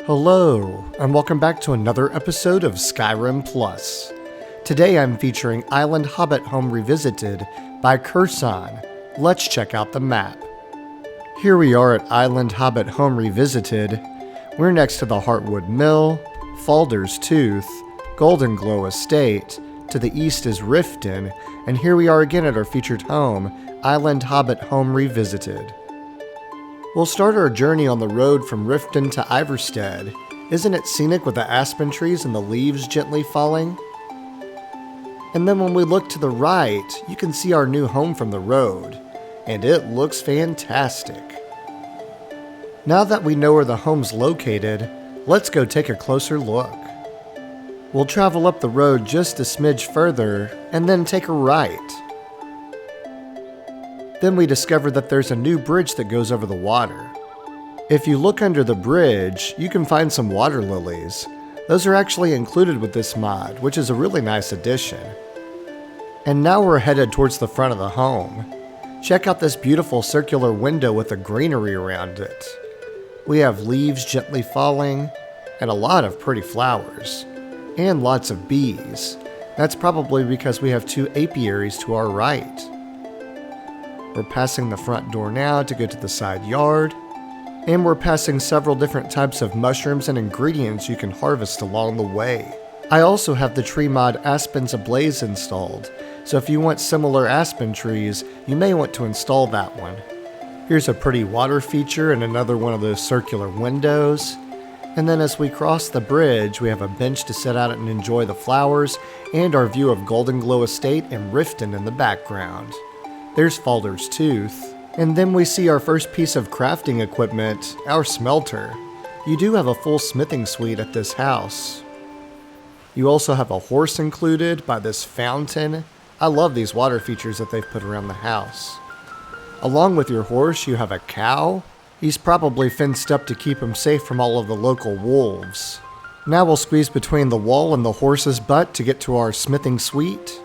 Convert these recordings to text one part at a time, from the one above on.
Hello, and welcome back to another episode of SkyrimPlus. Today I'm featuring Island Hobbit Home Revisited by Kursan. Let's check out the map. Here we are at Island Hobbit Home Revisited. We're next to the Heartwood Mill, Falder's Tooth, Golden Glow Estate, to the east is Riften, and here we are again at our featured home, Island Hobbit Home Revisited. We'll start our journey on the road from Riften to Iverstead. Isn't it scenic with the aspen trees and the leaves gently falling? And then when we look to the right, you can see our new home from the road, and it looks fantastic. Now that we know where the home's located, let's go take a closer look. We'll travel up the road just a smidge further, and then take a right. Then we discover that there's a new bridge that goes over the water. If you look under the bridge, you can find some water lilies. Those are actually included with this mod, which is a really nice addition. And now we're headed towards the front of the home. Check out this beautiful circular window with the greenery around it. We have leaves gently falling, and a lot of pretty flowers, and lots of bees. That's probably because we have two apiaries to our right. We're passing the front door now to go to the side yard, and we're passing several different types of mushrooms and ingredients you can harvest along the way. I also have the tree mod Aspens Ablaze installed, so if you want similar aspen trees, you may want to install that one. Here's a pretty water feature and another one of those circular windows. And then as we cross the bridge, we have a bench to sit out and enjoy the flowers and our view of Golden Glow Estate and Riften in the background. There's Falder's Tooth. And then we see our first piece of crafting equipment, our smelter. You do have a full smithing suite at this house. You also have a horse included by this fountain. I love these water features that they've put around the house. Along with your horse, you have a cow. He's probably fenced up to keep him safe from all of the local wolves. Now we'll squeeze between the wall and the horse's butt to get to our smithing suite.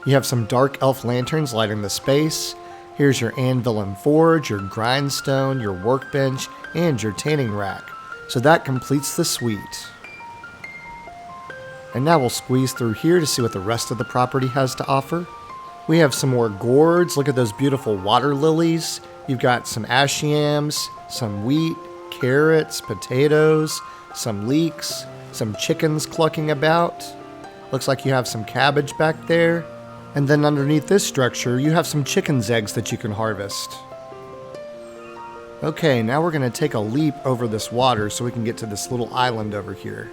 You have some dark elf lanterns lighting the space. Here's your anvil and forge, your grindstone, your workbench, and your tanning rack. So that completes the suite. And now we'll squeeze through here to see what the rest of the property has to offer. We have some more gourds. Look at those beautiful water lilies. You've got some ash yams, some wheat, carrots, potatoes, some leeks, some chickens clucking about. Looks like you have some cabbage back there. And then underneath this structure, you have some chicken's eggs that you can harvest. Okay, now we're going to take a leap over this water so we can get to this little island over here.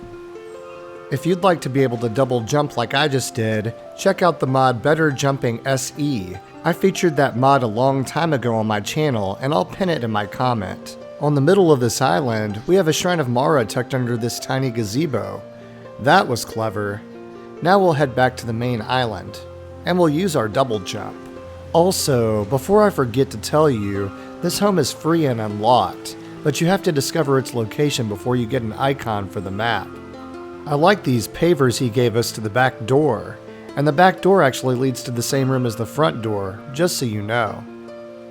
If you'd like to be able to double jump like I just did, check out the mod Better Jumping SE. I featured that mod a long time ago on my channel, and I'll pin it in my comment. On the middle of this island, we have a Shrine of Mara tucked under this tiny gazebo. That was clever. Now we'll head back to the main island, and we'll use our double jump. Also, before I forget to tell you, this home is free and unlocked, but you have to discover its location before you get an icon for the map. I like these pavers he gave us to the back door, and the back door actually leads to the same room as the front door, just so you know.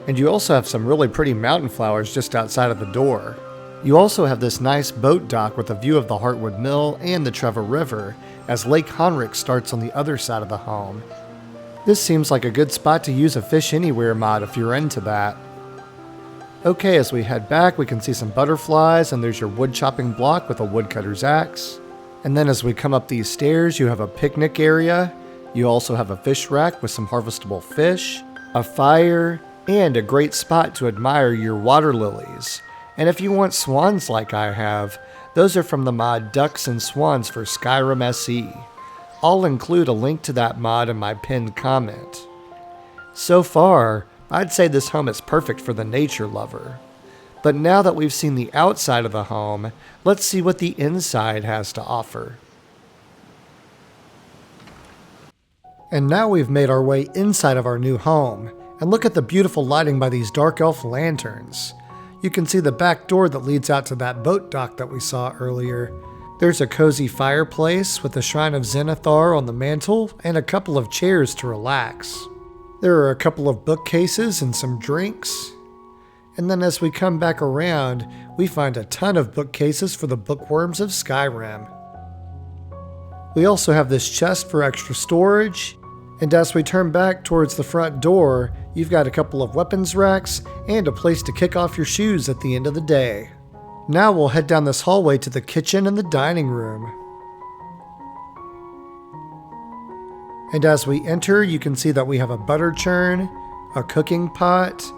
And you also have some really pretty mountain flowers just outside of the door. You also have this nice boat dock with a view of the Heartwood Mill and the Treva River, as Lake Honrich starts on the other side of the home. This seems like a good spot to use a Fish Anywhere mod if you're into that. Okay, as we head back, we can see some butterflies, and there's your wood chopping block with a woodcutter's axe. And then as we come up these stairs, you have a picnic area. You also have a fish rack with some harvestable fish, a fire, and a great spot to admire your water lilies. And if you want swans like I have, those are from the mod Ducks and Swans for Skyrim SE. I'll include a link to that mod in my pinned comment. So far, I'd say this home is perfect for the nature lover. But now that we've seen the outside of the home, let's see what the inside has to offer. And now we've made our way inside of our new home, and look at the beautiful lighting by these dark elf lanterns. You can see the back door that leads out to that boat dock that we saw earlier. There's a cozy fireplace with the Shrine of Zenithar on the mantle and a couple of chairs to relax. There are a couple of bookcases and some drinks. And then as we come back around, we find a ton of bookcases for the bookworms of Skyrim. We also have this chest for extra storage, and as we turn back towards the front door, you've got a couple of weapons racks and a place to kick off your shoes at the end of the day. Now we'll head down this hallway to the kitchen and the dining room. And as we enter, you can see that we have a butter churn, a cooking pot,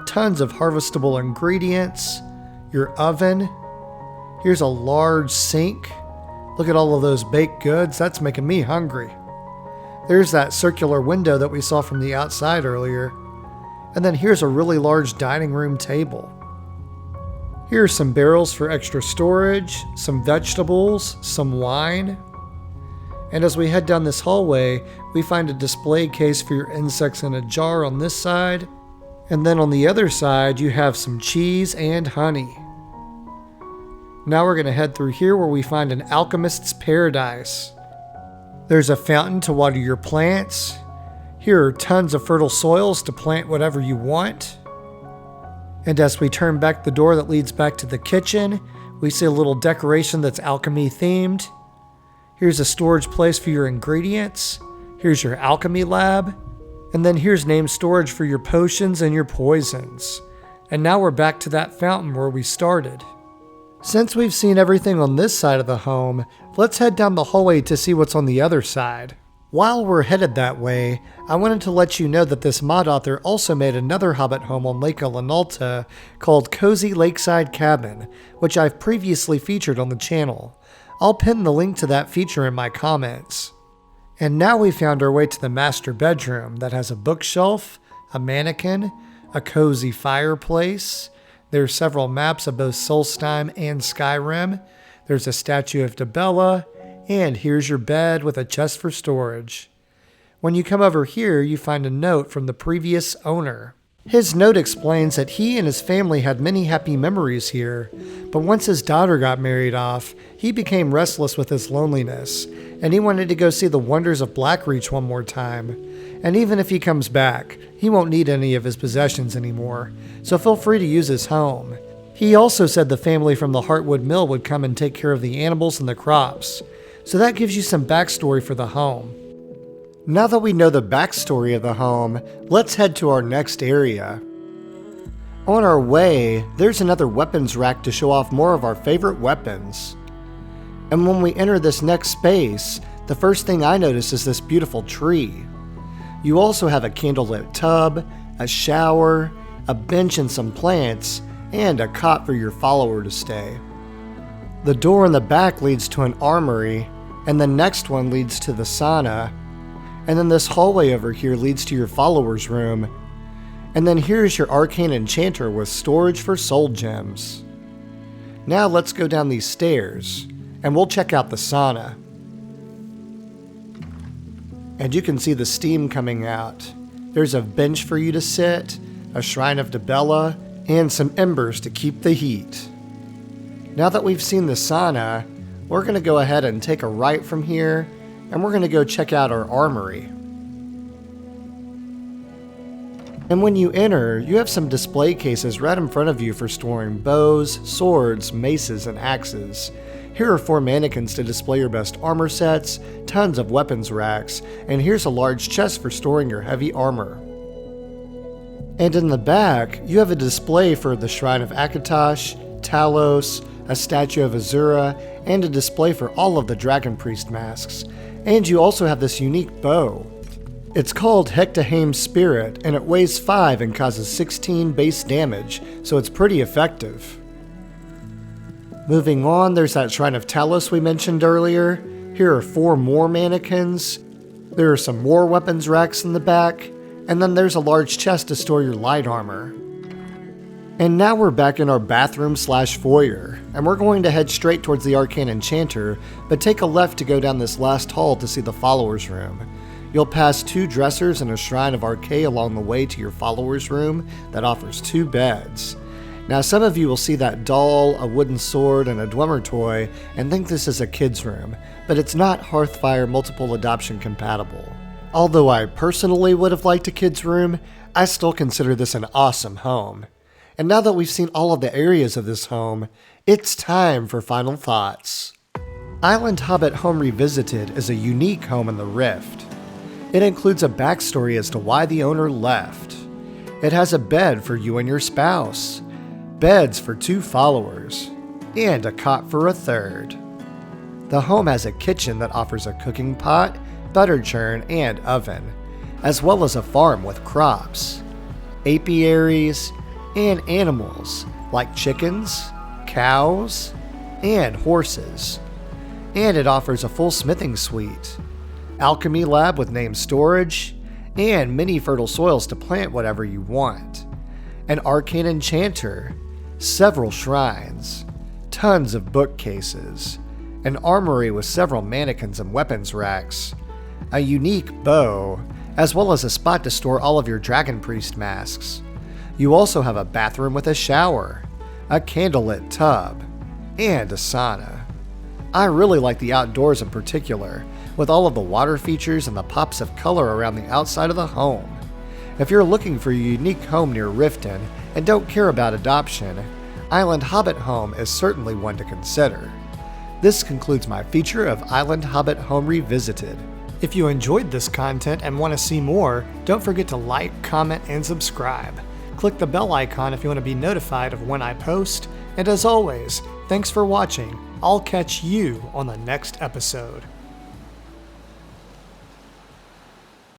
tons of harvestable ingredients, your oven. Here's a large sink. Look at all of those baked goods. That's making me hungry. There's that circular window that we saw from the outside earlier. And then here's a really large dining room table. Here are some barrels for extra storage, some vegetables, some wine. And as we head down this hallway, we find a display case for your insects in a jar on this side. And then on the other side, you have some cheese and honey. Now we're going to head through here where we find an alchemist's paradise. There's a fountain to water your plants. Here are tons of fertile soils to plant whatever you want. And as we turn back the door that leads back to the kitchen, we see a little decoration that's alchemy themed. Here's a storage place for your ingredients. Here's your alchemy lab. And then here's named storage for your potions and your poisons. And now we're back to that fountain where we started. Since we've seen everything on this side of the home, let's head down the hallway to see what's on the other side. While we're headed that way, I wanted to let you know that this mod author also made another Hobbit home on Lake Honrich called Cozy Lakeside Cabin, which I've previously featured on the channel. I'll pin the link to that feature in my comments. And now we found our way to the master bedroom that has a bookshelf, a mannequin, a cozy fireplace. There are several maps of both Solstheim and Skyrim. There's a statue of Dibella, and here's your bed with a chest for storage. When you come over here, you find a note from the previous owner. His note explains that he and his family had many happy memories here, but once his daughter got married off, he became restless with his loneliness, and he wanted to go see the wonders of Blackreach one more time. And even if he comes back, he won't need any of his possessions anymore, so feel free to use his home. He also said the family from the Heartwood Mill would come and take care of the animals and the crops, so that gives you some backstory for the home. Now that we know the backstory of the home, let's head to our next area. On our way, there's another weapons rack to show off more of our favorite weapons. And when we enter this next space, the first thing I notice is this beautiful tree. You also have a candlelit tub, a shower, a bench and some plants, and a cot for your follower to stay. The door in the back leads to an armory, and the next one leads to the sauna, and then this hallway over here leads to your follower's room, and then here's your arcane enchanter with storage for soul gems. Now let's go down these stairs, and we'll check out the sauna. And you can see the steam coming out. There's a bench for you to sit, a shrine of Dibella, and some embers to keep the heat. Now that we've seen the sauna, we're going to go ahead and take a right from here, and we're going to go check out our armory. And when you enter, you have some display cases right in front of you for storing bows, swords, maces, and axes. Here are 4 mannequins to display your best armor sets, tons of weapons racks, and here's a large chest for storing your heavy armor. And in the back, you have a display for the Shrine of Akatosh, Talos, a statue of Azura, and a display for all of the Dragon Priest masks. And you also have this unique bow. It's called Hectaheim's Spirit, and it weighs 5 and causes 16 base damage, so it's pretty effective. Moving on, there's that Shrine of Talos we mentioned earlier. Here are 4 more mannequins. There are some more weapons racks in the back, and then there's a large chest to store your light armor. And now we're back in our bathroom/foyer, and we're going to head straight towards the arcane enchanter, but take a left to go down this last hall to see the follower's room. You'll pass 2 dressers and a shrine of arcane along the way to your follower's room that offers 2 beds. Now some of you will see that doll, a wooden sword, and a Dwemer toy and think this is a kid's room, but it's not Hearthfire multiple adoption compatible. Although I personally would have liked a kid's room, I still consider this an awesome home. And now that we've seen all of the areas of this home, it's time for final thoughts. Island Hobbit Home Revisited is a unique home in the Rift. It includes a backstory as to why the owner left. It has a bed for you and your spouse, beds for 2 followers, and a cot for a 3rd. The home has a kitchen that offers a cooking pot, butter churn, and oven, as well as a farm with crops, apiaries, and animals like chickens, cows, and horses. And it offers a full smithing suite, alchemy lab with named storage, and many fertile soils to plant whatever you want, an arcane enchanter, several shrines, tons of bookcases, an armory with several mannequins and weapons racks, a unique bow, as well as a spot to store all of your dragon priest masks. You also have a bathroom with a shower, a candlelit tub, and a sauna. I really like the outdoors in particular, with all of the water features and the pops of color around the outside of the home. If you're looking for a unique home near Riften and don't care about adoption, Island Hobbit Home is certainly one to consider. This concludes my feature of Island Hobbit Home Revisited. If you enjoyed this content and want to see more, don't forget to like, comment, and subscribe. Click the bell icon if you want to be notified of when I post, and as always, thanks for watching. I'll catch you on the next episode.